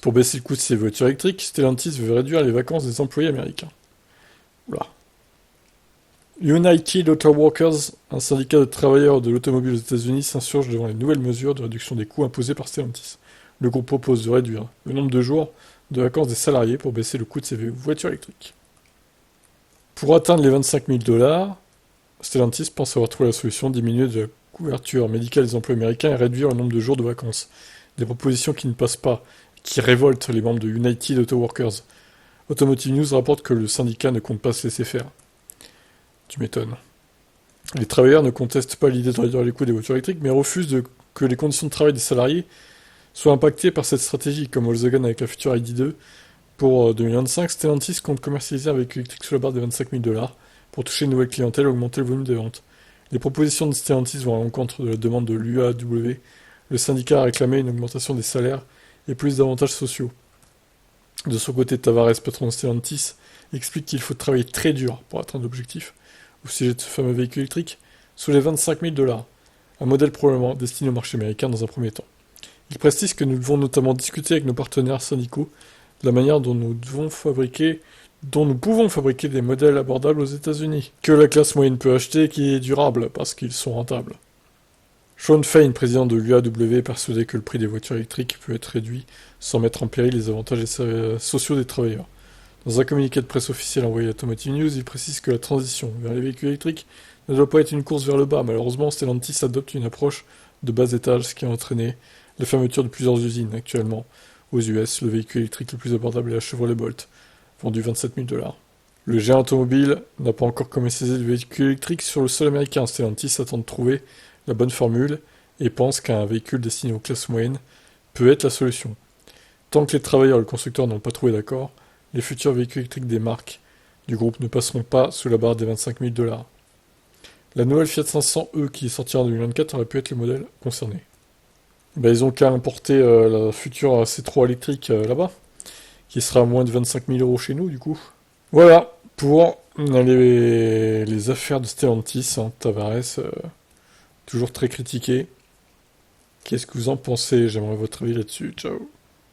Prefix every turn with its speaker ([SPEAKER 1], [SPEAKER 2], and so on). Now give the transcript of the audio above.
[SPEAKER 1] Pour baisser le coût de ses voitures électriques, Stellantis veut réduire les vacances des employés américains. Oula. United Auto Workers, un syndicat de travailleurs de l'automobile aux États-Unis, s'insurge devant les nouvelles mesures de réduction des coûts imposées par Stellantis. Le groupe propose de réduire le nombre de jours de vacances des salariés pour baisser le coût de ses voitures électriques. Pour atteindre les 25 000 $, Stellantis pense avoir trouvé la solution: diminuer de la couverture médicale des emplois américains et réduire le nombre de jours de vacances. Des propositions qui ne passent pas, qui révoltent les membres de United Auto Workers. Automotive News rapporte que le syndicat ne compte pas se laisser faire. Tu m'étonnes. Les travailleurs ne contestent pas l'idée de réduire les coûts des voitures électriques, mais refusent que les conditions de travail des salariés soient impactées par cette stratégie, comme Volkswagen avec la future ID.2. Pour 2025, Stellantis compte commercialiser un véhicule électrique sous la barre des 25 000 $ pour toucher une nouvelle clientèle et augmenter le volume de ventes. Les propositions de Stellantis vont à l'encontre de la demande de l'UAW. Le syndicat a réclamé une augmentation des salaires et plus d'avantages sociaux. De son côté, Tavares, patron de Stellantis, explique qu'il faut travailler très dur pour atteindre l'objectif, au sujet de ce fameux véhicule électrique, sous les 25 000 $, un modèle probablement destiné au marché américain dans un premier temps. Il précise que nous devons notamment discuter avec nos partenaires syndicaux de la manière dont nous pouvons fabriquer des modèles abordables aux États-Unis, que la classe moyenne peut acheter et qui est durable, parce qu'ils sont rentables. Sean Fain, président de l'UAW, est persuadé que le prix des voitures électriques peut être réduit sans mettre en péril les avantages sociaux des travailleurs. Dans un communiqué de presse officiel envoyé à Automotive News, il précise que la transition vers les véhicules électriques ne doit pas être une course vers le bas. Malheureusement, Stellantis adopte une approche de bas étage, ce qui a entraîné la fermeture de plusieurs usines. Actuellement, aux US, le véhicule électrique le plus abordable est la Chevrolet Bolt, vendu 27 000 $. Le géant automobile n'a pas encore commercialisé de véhicule électrique sur le sol américain. Stellantis attend de trouver la bonne formule et pense qu'un véhicule destiné aux classes moyennes peut être la solution. Tant que les travailleurs et le constructeur n'ont pas trouvé d'accord, les futurs véhicules électriques des marques du groupe ne passeront pas sous la barre des 25 000 $. La nouvelle Fiat 500e qui sortira en 2024 aurait pu être le modèle concerné. Ils ont qu'à importer la future C3 électrique là-bas, qui sera à moins de 25 000 € chez nous du coup. Voilà, pour les affaires de Stellantis, Tavares, toujours très critiqué. Qu'est-ce que vous en pensez? J'aimerais votre avis là-dessus. Ciao.